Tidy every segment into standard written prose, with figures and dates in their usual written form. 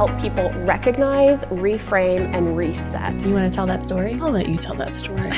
help people recognize, reframe, and reset. Do you want to tell that story? I'll let you tell that story.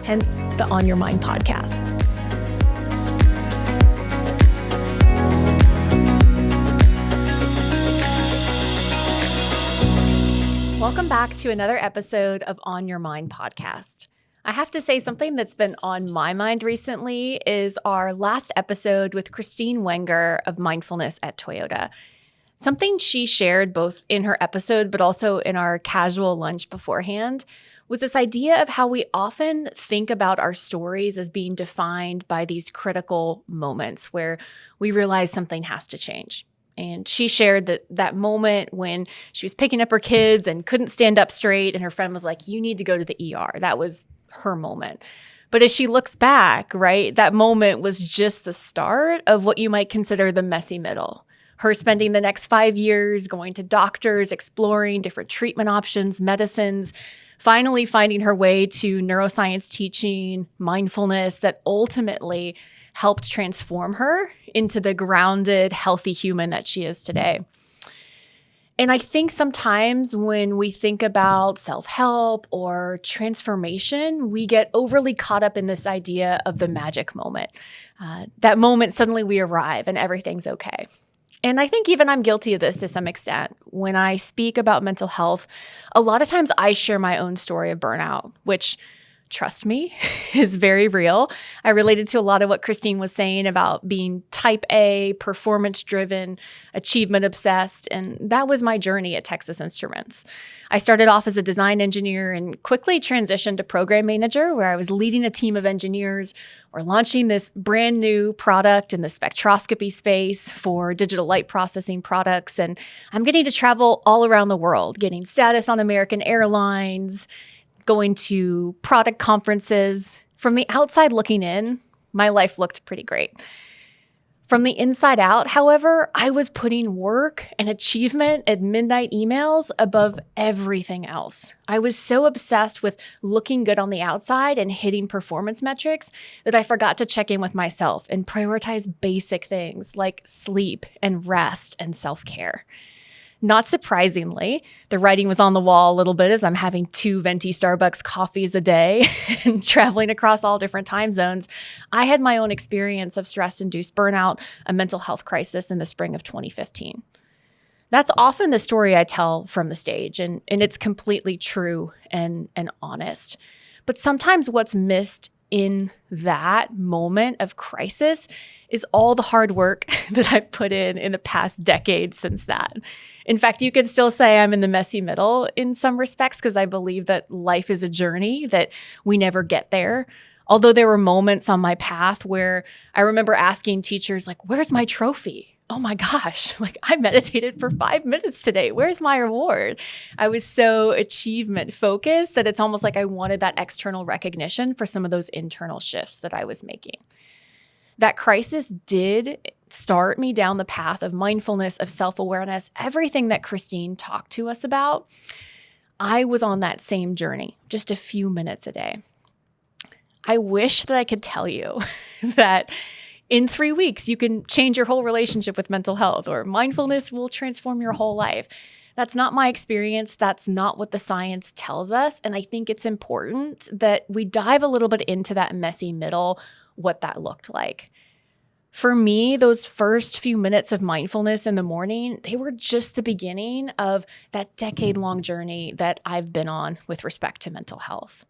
Hence the On Your Mind podcast. Welcome back to another episode of On Your Mind podcast. I have to say something that's been on my mind recently is our last episode with Christine Wenger of Mindfulness at Toyota. Something she shared both in her episode but also in our casual lunch beforehand was this idea of how we often think about our stories as being defined by these critical moments where we realize something has to change. And she shared that moment when she was picking up her kids and couldn't stand up straight and her friend was like, "You need to go to the ER." That was her moment. But as she looks back, right, that moment was just the start of what you might consider the messy middle. Her spending the next 5 years going to doctors, exploring different treatment options, medicines, finally finding her way to neuroscience teaching, mindfulness that ultimately helped transform her into the grounded, healthy human that she is today. And I think sometimes when we think about self-help or transformation, we get overly caught up in this idea of the magic moment. That moment, suddenly we arrive and everything's okay. And I think even I'm guilty of this to some extent. When I speak about mental health, a lot of times I share my own story of burnout, which, trust me, is very real. I related to a lot of what Christine was saying about being type A, performance-driven, achievement-obsessed, and that was my journey at Texas Instruments. I started off as a design engineer and quickly transitioned to program manager, where I was leading a team of engineers. We're launching this brand new product in the spectroscopy space for digital light processing products, and I'm getting to travel all around the world, getting status on American Airlines, going to product conferences. From the outside looking in, my life looked pretty great. From the inside out, however, I was putting work and achievement and midnight emails above everything else. I was so obsessed with looking good on the outside and hitting performance metrics that I forgot to check in with myself and prioritize basic things like sleep and rest and self-care. Not surprisingly, the writing was on the wall a little bit as I'm having 2 venti Starbucks coffees a day and traveling across all different time zones. I had my own experience of stress-induced burnout, a mental health crisis in the spring of 2015. That's often the story I tell from the stage, and it's completely true and honest. But sometimes what's missed in that moment of crisis is all the hard work that I've put in the past decade since that. In fact, you could still say I'm in the messy middle in some respects because I believe that life is a journey, that we never get there. Although there were moments on my path where I remember asking teachers, like, "Where's my trophy? Oh my gosh, like I meditated for 5 minutes today. Where's my reward?" I was so achievement focused that it's almost like I wanted that external recognition for some of those internal shifts that I was making. That crisis did start me down the path of mindfulness, of self-awareness, everything that Christine talked to us about. I was on that same journey, just a few minutes a day. I wish that I could tell you that in 3 weeks, you can change your whole relationship with mental health, or mindfulness will transform your whole life. That's not my experience. That's not what the science tells us. And I think it's important that we dive a little bit into that messy middle, what that looked like. For me, those first few minutes of mindfulness in the morning, they were just the beginning of that decade-long journey that I've been on with respect to mental health.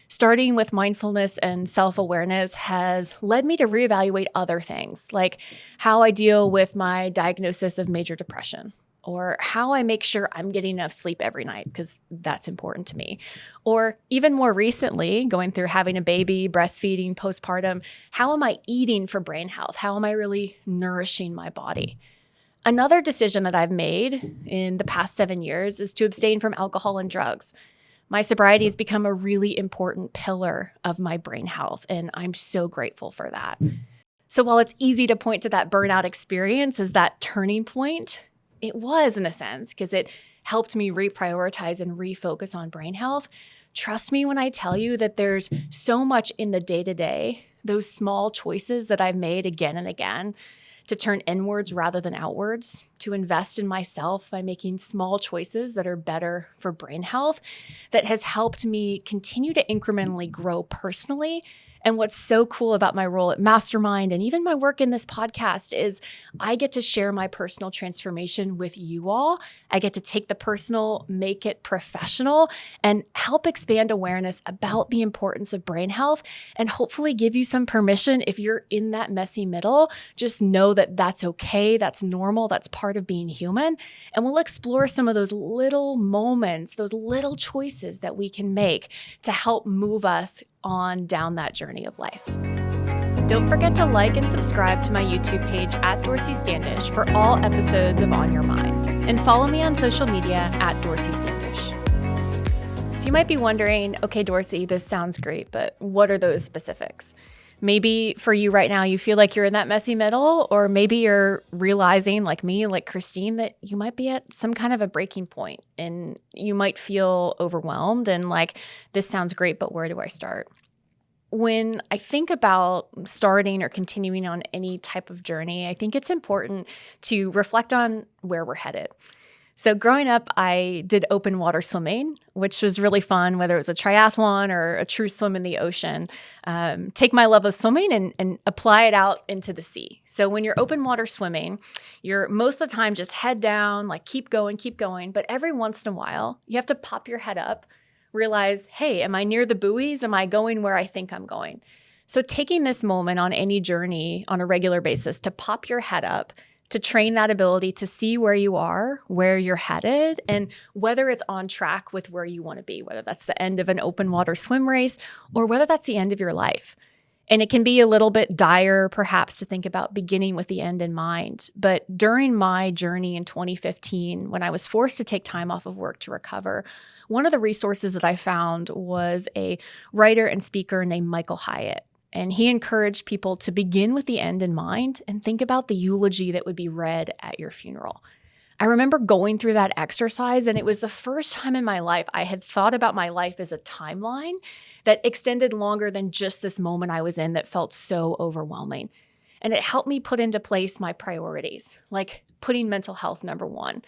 Starting with mindfulness and self-awareness has led me to reevaluate other things, like how I deal with my diagnosis of major depression, or how I make sure I'm getting enough sleep every night, because that's important to me. Or even more recently, going through having a baby, breastfeeding, postpartum, how am I eating for brain health? How am I really nourishing my body? Another decision that I've made in the past 7 years is to abstain from alcohol and drugs. My sobriety has become a really important pillar of my brain health, and I'm so grateful for that. So while it's easy to point to that burnout experience as that turning point, it was in a sense because it helped me reprioritize and refocus on brain health. Trust me when I tell you that there's so much in the day-to-day, those small choices that I've made again and again to turn inwards rather than outwards, to invest in myself by making small choices that are better for brain health, that has helped me continue to incrementally grow personally. And what's so cool about my role at Mastermind and even my work in this podcast is I get to share my personal transformation with you all. I get to take the personal, make it professional, and help expand awareness about the importance of brain health and hopefully give you some permission if you're in that messy middle. Just know that that's okay, that's normal, that's part of being human. And we'll explore some of those little moments, those little choices that we can make to help move us on down that journey of life. Don't forget to like and subscribe to my YouTube page at Dorsey Standish for all episodes of On Your Mind. And follow me on social media at Dorsey Standish. So you might be wondering, okay, Dorsey, this sounds great, but what are those specifics? Maybe for you right now, you feel like you're in that messy middle, or maybe you're realizing, like me, like Christine, that you might be at some kind of a breaking point and you might feel overwhelmed and like, this sounds great, but where do I start? When I think about starting or continuing on any type of journey, I think it's important to reflect on where we're headed. So growing up, I did open water swimming, which was really fun, whether it was a triathlon or a true swim in the ocean. Take my love of swimming and apply it out into the sea. So when you're open water swimming, you're most of the time just head down, like keep going. But every once in a while, you have to pop your head up, realize, hey, am I near the buoys? Am I going where I think I'm going? So taking this moment on any journey on a regular basis to pop your head up, to train that ability to see where you are, where you're headed, and whether it's on track with where you want to be, whether that's the end of an open water swim race or whether that's the end of your life. And it can be a little bit dire, perhaps, to think about beginning with the end in mind. But during my journey in 2015, when I was forced to take time off of work to recover, one of the resources that I found was a writer and speaker named Michael Hyatt. And he encouraged people to begin with the end in mind and think about the eulogy that would be read at your funeral. I remember going through that exercise, and it was the first time in my life I had thought about my life as a timeline that extended longer than just this moment I was in that felt so overwhelming. And it helped me put into place my priorities, like putting mental health number one,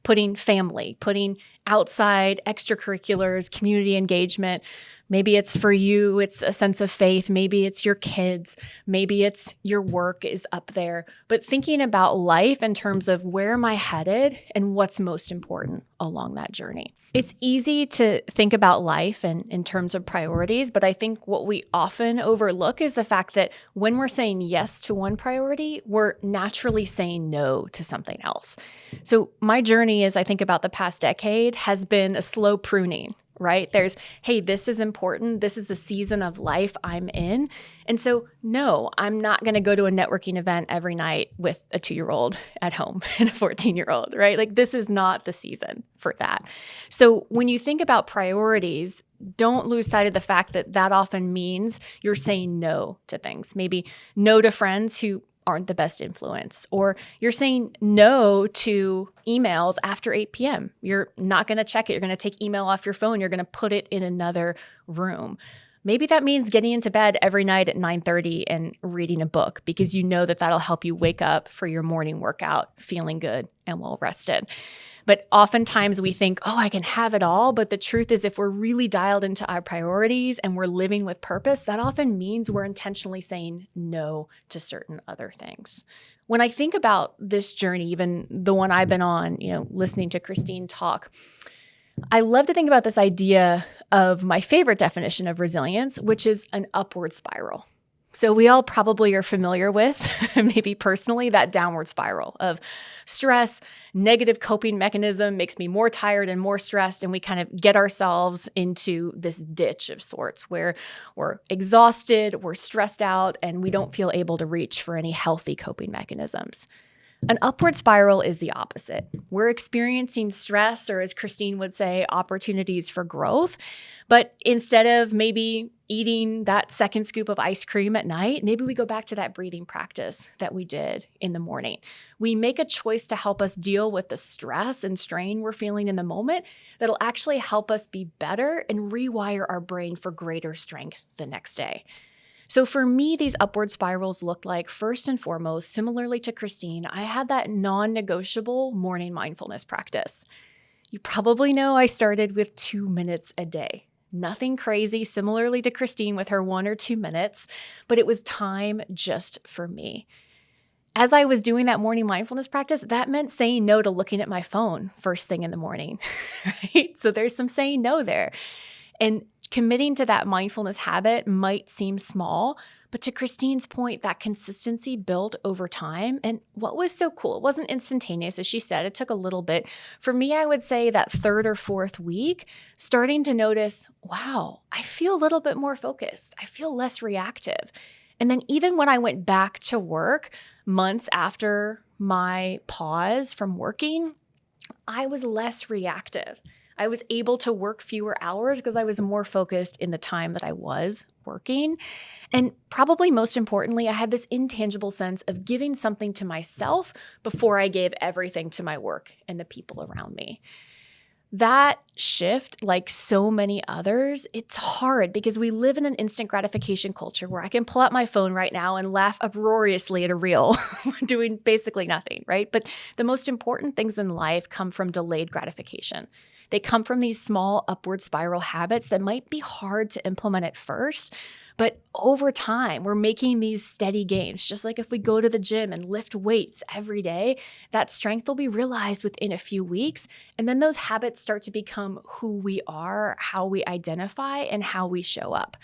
putting family, putting outside extracurriculars, community engagement. Maybe it's for you, it's a sense of faith. Maybe it's your kids. Maybe it's your work is up there. But thinking about life in terms of where am I headed and what's most important along that journey. It's easy to think about life and in terms of priorities, but I think what we often overlook is the fact that when we're saying yes to one priority, we're naturally saying no to something else. So my journey, as I think about the past decade, has been a slow pruning. Right? There's, hey, this is important. This is the season of life I'm in. And so, no, I'm not going to go to a networking event every night with a 2-year-old at home and a 14-year-old, right? Like this is not the season for that. So when you think about priorities, don't lose sight of the fact that that often means you're saying no to things. Maybe no to friends who aren't the best influence, or you're saying no to emails after 8 p.m. You're not going to check it. You're going to take email off your phone. You're going to put it in another room. Maybe that means getting into bed every night at 9:30 and reading a book because you know that that'll help you wake up for your morning workout feeling good and well rested. But oftentimes we think, oh, I can have it all. But the truth is, if we're really dialed into our priorities and we're living with purpose, that often means we're intentionally saying no to certain other things. When I think about this journey, even the one I've been on, listening to Christine talk, I love to think about this idea of my favorite definition of resilience, which is an upward spiral. So we all probably are familiar with, maybe personally, that downward spiral of stress, negative coping mechanism makes me more tired and more stressed, and we kind of get ourselves into this ditch of sorts where we're exhausted, we're stressed out, and we don't feel able to reach for any healthy coping mechanisms. An upward spiral is the opposite. We're experiencing stress, or as Christine would say, opportunities for growth. But instead of maybe eating that second scoop of ice cream at night, maybe we go back to that breathing practice that we did in the morning. We make a choice to help us deal with the stress and strain we're feeling in the moment that'll actually help us be better and rewire our brain for greater strength the next day. So for me, these upward spirals looked like, first and foremost, similarly to Christine, I had that non-negotiable morning mindfulness practice. You probably know I started with 2 minutes a day. Nothing crazy, similarly to Christine with her 1 or 2 minutes, but it was time just for me. As I was doing that morning mindfulness practice, that meant saying no to looking at my phone first thing in the morning, right? So there's some saying no there. And committing to that mindfulness habit might seem small, but to Christine's point, that consistency built over time. And what was so cool, it wasn't instantaneous, as she said, it took a little bit. For me, I would say that 3rd or 4th week, starting to notice, wow, I feel a little bit more focused. I feel less reactive. And then even when I went back to work months after my pause from working, I was less reactive. I was able to work fewer hours because I was more focused in the time that I was working. And probably most importantly, I had this intangible sense of giving something to myself before I gave everything to my work and the people around me. That shift, like so many others, it's hard because we live in an instant gratification culture where I can pull out my phone right now and laugh uproariously at a reel doing basically nothing, right? But the most important things in life come from delayed gratification. They come from these small upward spiral habits that might be hard to implement at first, but over time, we're making these steady gains. Just like if we go to the gym and lift weights every day, that strength will be realized within a few weeks. And then those habits start to become who we are, how we identify, and how we show up.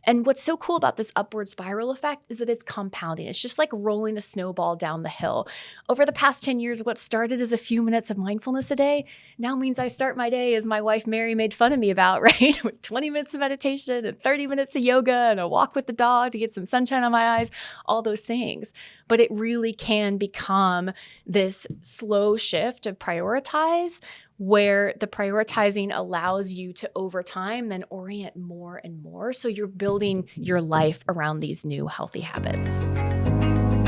And what's so cool about this upward spiral effect is that it's compounding. It's just like rolling a snowball down the hill. Over the past 10 years, what started as a few minutes of mindfulness a day now means I start my day, as my wife Mary made fun of me about, right? With 20 minutes of meditation and 30 minutes of yoga and a walk with the dog to get some sunshine on my eyes, all those things. But it really can become this slow shift to prioritize, where the prioritizing allows you to, over time, then orient more and more. So you're building your life around these new healthy habits.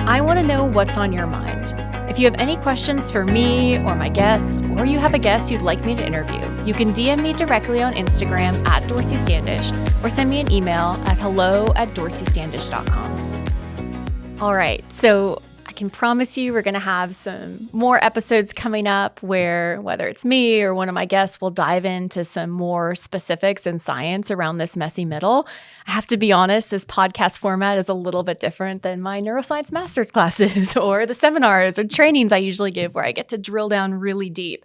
I want to know what's on your mind. If you have any questions for me or my guests, or you have a guest you'd like me to interview, you can DM me directly on Instagram at Dorsey Standish, or send me an email at hello@dorseystandish.com. All right, so I can promise you we're going to have some more episodes coming up where, whether it's me or one of my guests, will dive into some more specifics and science around this messy middle. I have to be honest, this podcast format is a little bit different than my neuroscience master's classes or the seminars or trainings I usually give, where I get to drill down really deep.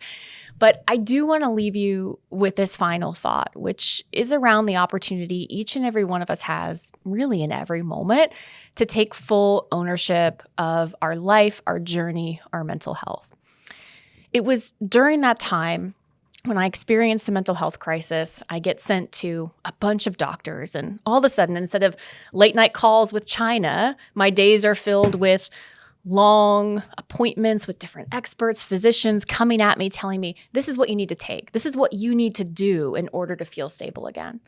But I do want to leave you with this final thought, which is around the opportunity each and every one of us has, really in every moment, to take full ownership of our life, our journey, our mental health. It was during that time when I experienced a mental health crisis. I get sent to a bunch of doctors, and all of a sudden, instead of late night calls with China, my days are filled with long appointments with different experts, physicians coming at me, telling me, this is what you need to take. This is what you need to do in order to feel stable again.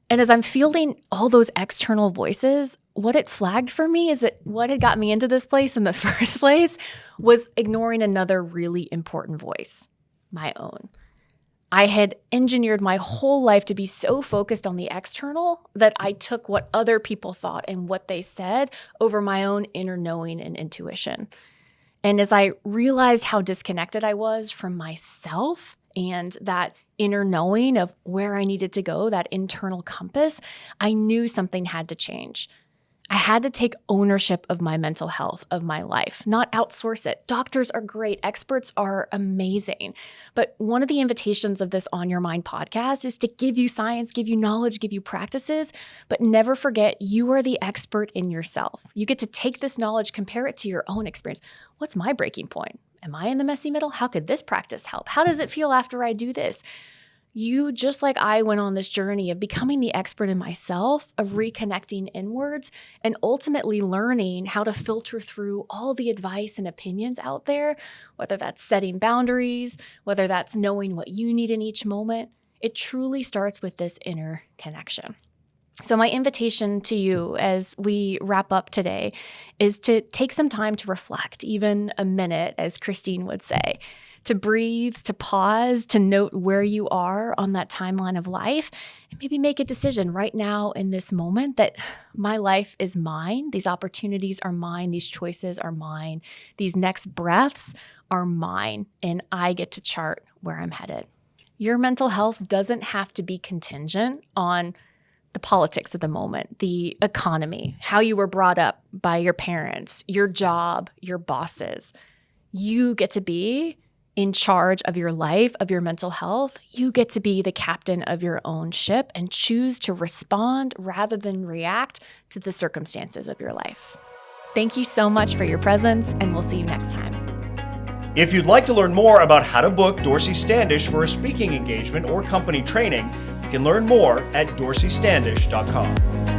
And as I'm fielding all those external voices, what it flagged for me is that what had got me into this place in the first place was ignoring another really important voice, my own. I had engineered my whole life to be so focused on the external that I took what other people thought and what they said over my own inner knowing and intuition. And as I realized how disconnected I was from myself and that inner knowing of where I needed to go, that internal compass, I knew something had to change. I had to take ownership of my mental health, of my life, not outsource it. Doctors are great. Experts are amazing. But one of the invitations of this On Your Mind podcast is to give you science, give you knowledge, give you practices, but never forget you are the expert in yourself. You get to take this knowledge, compare it to your own experience. What's my breaking point? Am I in the messy middle? How could this practice help? How does it feel after I do this? You, just like I, went on this journey of becoming the expert in myself, of reconnecting inwards, and ultimately learning how to filter through all the advice and opinions out there, whether that's setting boundaries, whether that's knowing what you need in each moment. It truly starts with this inner connection. So my invitation to you as we wrap up today is to take some time to reflect, even a minute, as Christine would say, to breathe, to pause, to note where you are on that timeline of life, and maybe make a decision right now in this moment that my life is mine. These opportunities are mine. These choices are mine. These next breaths are mine, and I get to chart where I'm headed. Your mental health doesn't have to be contingent on the politics of the moment, the economy, how you were brought up by your parents, your job, your bosses. You get to be in charge of your life, of your mental health. You get to be the captain of your own ship and choose to respond rather than react to the circumstances of your life. Thank you so much for your presence, and we'll see you next time. If you'd like to learn more about how to book Dorsey Standish for a speaking engagement or company training, you can learn more at dorseystandish.com.